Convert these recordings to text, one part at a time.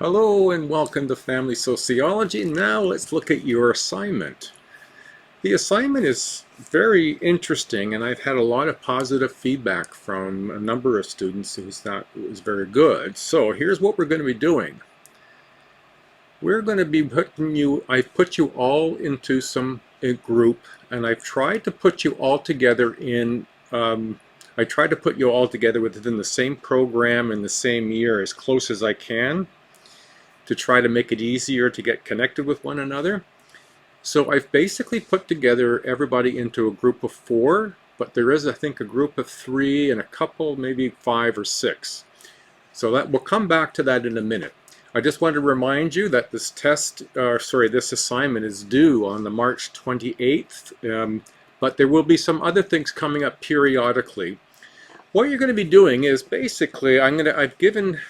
Hello and welcome to Family Sociology. Now let's look at your assignment. The assignment is very interesting, and I've had a lot of positive feedback from a number of students who thought it was very good. So here's what we're going to be doing. We're going to be I've put you all into a group, and I've tried to put you all together I tried to put you all together within the same program in the same year as close as I can, to try to make it easier to get connected with one another. So I've basically put together everybody into a group of 4, but there is, I think, a group of 3 and a couple, maybe 5 or 6. So that we'll come back to that in a minute. I just want to remind you that this this assignment is due on the March 28th, but there will be some other things coming up periodically. What you're going to be doing is basically, I've given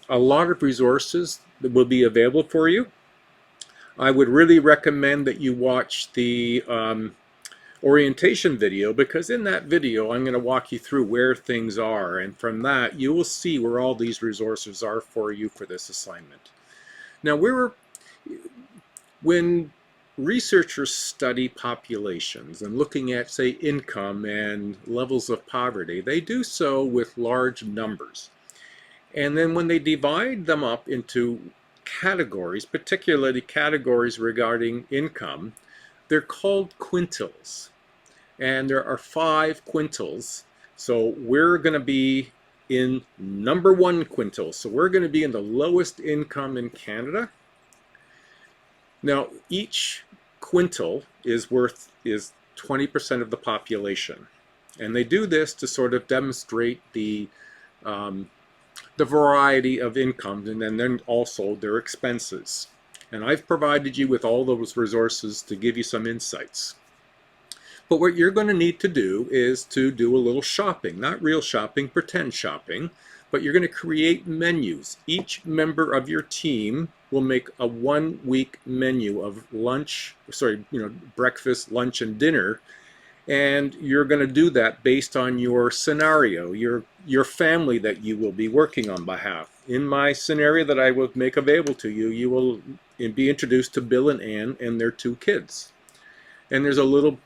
a lot of resources that will be available for you. I would really recommend that you watch the orientation video, because in that video I'm going to walk you through where things are, and from that you will see where all these resources are for you for this assignment. Now, when researchers study populations and looking at, say, income and levels of poverty, they do so with large numbers. And then when they divide them up into categories, particularly categories regarding income, they're called quintiles. And there are 5 quintiles. So we're going to be in number 1 quintile. So we're going to be in the lowest income in Canada. Now, each quintile is 20% of the population. And they do this to sort of demonstrate the variety of incomes, and then also their expenses. And I've provided you with all those resources to give you some insights. But what you're going to need to do is to do a little shopping, not real shopping, pretend shopping, but you're going to create menus. Each member of your team will make a 1-week menu of breakfast, lunch, and dinner. And you're going to do that based on your scenario, your family that you will be working on behalf. In my scenario that I will make available to you, you will be introduced to Bill and Ann and their 2 kids. And there's a little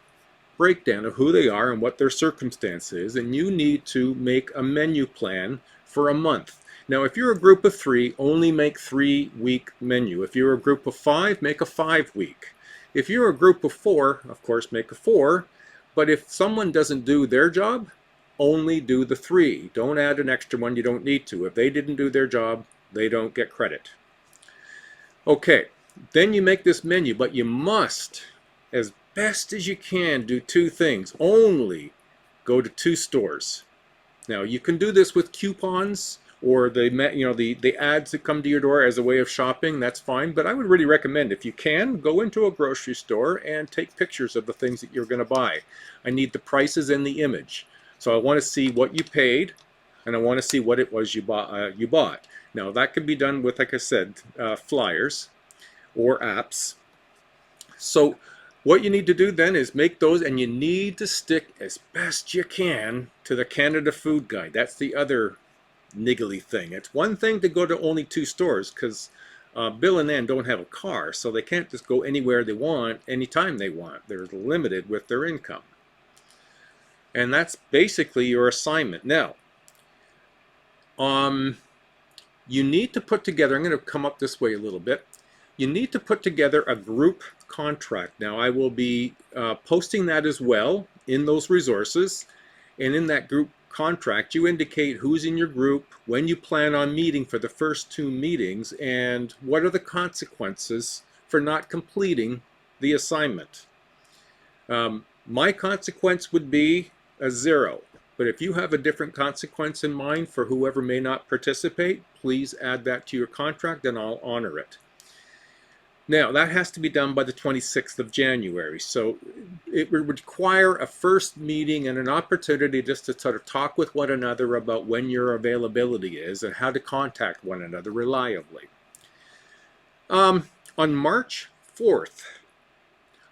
breakdown of who they are and what their circumstance is, and you need to make a menu plan for a month. Now, if you're a group of 3, only make 3-week menu. If you're a group of 5, make a 5-week. If you're a group of 4, of course, make a 4. But if someone doesn't do their job, only do the 3. Don't add an extra one you don't need to. If they didn't do their job, they don't get credit. Okay, then you make this menu, but you must, as best as you can, do 2 things. Only go to 2 stores. Now, you can do this with coupons or the ads that come to your door as a way of shopping. That's fine, but I would really recommend, if you can, go into a grocery store and take pictures of the things that you're going to buy. I need the prices and the image. So I want to see what you paid, and I want to see what it was you bought. Now, that can be done with, like I said, flyers or apps. So what you need to do then is make those, and you need to stick as best you can to the Canada Food Guide. That's the other niggly thing. It's one thing to go to only 2 stores, because Bill and Ann don't have a car, so they can't just go anywhere they want, anytime they want. They're limited with their income. And that's basically your assignment. Now, you need to put together, I'm going to come up this way a little bit, you need to put together a group contract. Now, I will be posting that as well in those resources, and in that group contract you indicate who's in your group, when you plan on meeting for the first 2 meetings, and what are the consequences for not completing the assignment. My consequence would be a 0, but if you have a different consequence in mind for whoever may not participate, please add that to your contract and I'll honor it. Now, that has to be done by the 26th of January, so it would require a first meeting and an opportunity just to sort of talk with one another about when your availability is and how to contact one another reliably. On March 4th,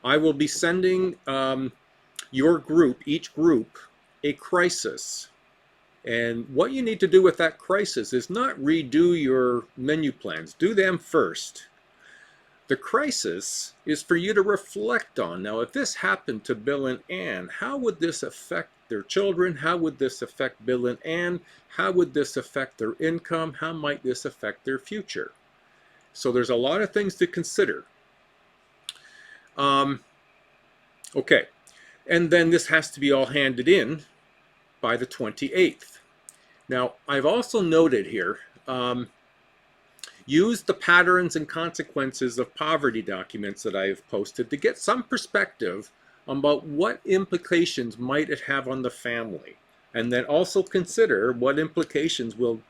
I will be sending your group, each group, a crisis And what you need to do with that crisis is not redo your menu plans. Do them first. The crisis is for you to reflect on. Now, if this happened to Bill and Ann, how would this affect their children? How would this affect Bill and Ann? How would this affect their income? How might this affect their future? So there's a lot of things to consider. Okay, and then this has to be all handed in by the 28th. Now, I've also noted here, use the patterns and consequences of poverty documents that I've posted to get some perspective about what implications might it have on the family. And then also consider what implications will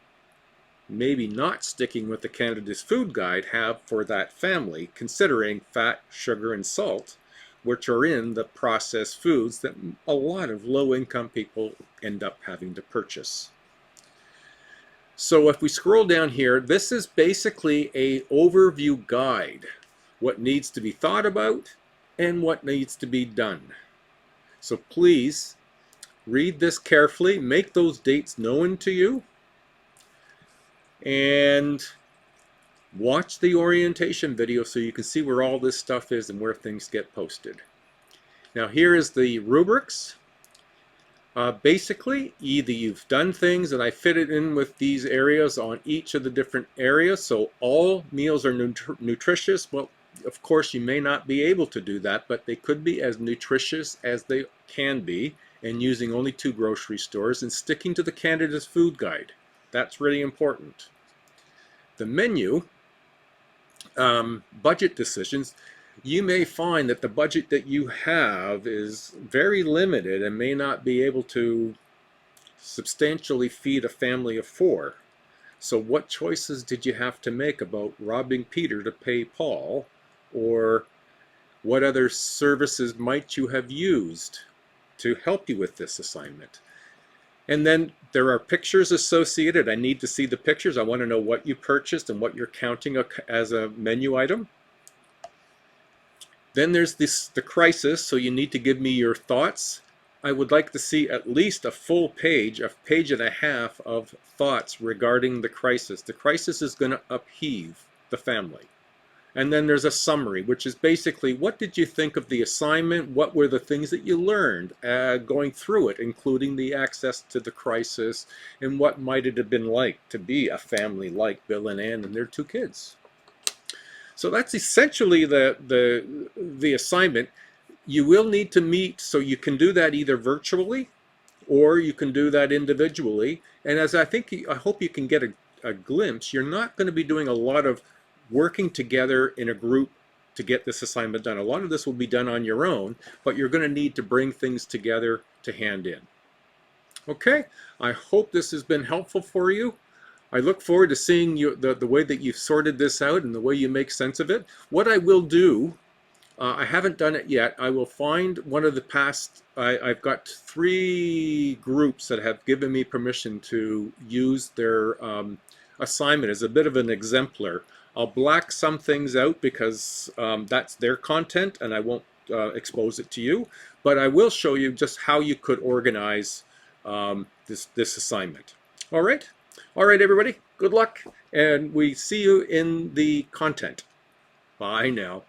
maybe not sticking with the Canada's Food Guide have for that family, considering fat, sugar, and salt, which are in the processed foods that a lot of low-income people end up having to purchase. So if we scroll down here, this is basically an overview guide, what needs to be thought about and what needs to be done. So please read this carefully, make those dates known to you, and watch the orientation video so you can see where all this stuff is and where things get posted. Now here is the rubrics. Basically, either you've done things and I fit it in with these areas on each of the different areas, so all meals are nutritious. Well, of course you may not be able to do that, but they could be as nutritious as they can be, and using only 2 grocery stores and sticking to the Canada's Food Guide. That's really important. The menu, budget decisions, you may find that the budget that you have is very limited and may not be able to substantially feed a family of 4. So what choices did you have to make about robbing Peter to pay Paul? Or what other services might you have used to help you with this assignment? And then there are pictures associated. I need to see the pictures. I want to know what you purchased and what you're counting as a menu item. Then there's the crisis, so you need to give me your thoughts. I would like to see at least a full page, a page and a half of thoughts regarding the crisis. The crisis is going to upheave the family. And then there's a summary, which is basically, what did you think of the assignment? What were the things that you learned going through it, including the access to the crisis, and what might it have been like to be a family like Bill and Ann and their 2 kids? So that's essentially the assignment. You will need to meet, so you can do that either virtually or you can do that individually. And as I hope you can get a glimpse, you're not going to be doing a lot of working together in a group to get this assignment done. A lot of this will be done on your own, but you're going to need to bring things together to hand in. Okay, I hope this has been helpful for you. I look forward to seeing the way that you've sorted this out and the way you make sense of it. What I will do, I haven't done it yet, I will find one of the past, I've got 3 groups that have given me permission to use their assignment as a bit of an exemplar. I'll black some things out because that's their content and I won't expose it to you, but I will show you just how you could organize this assignment. All right, everybody, good luck, and we see you in the content. Bye now.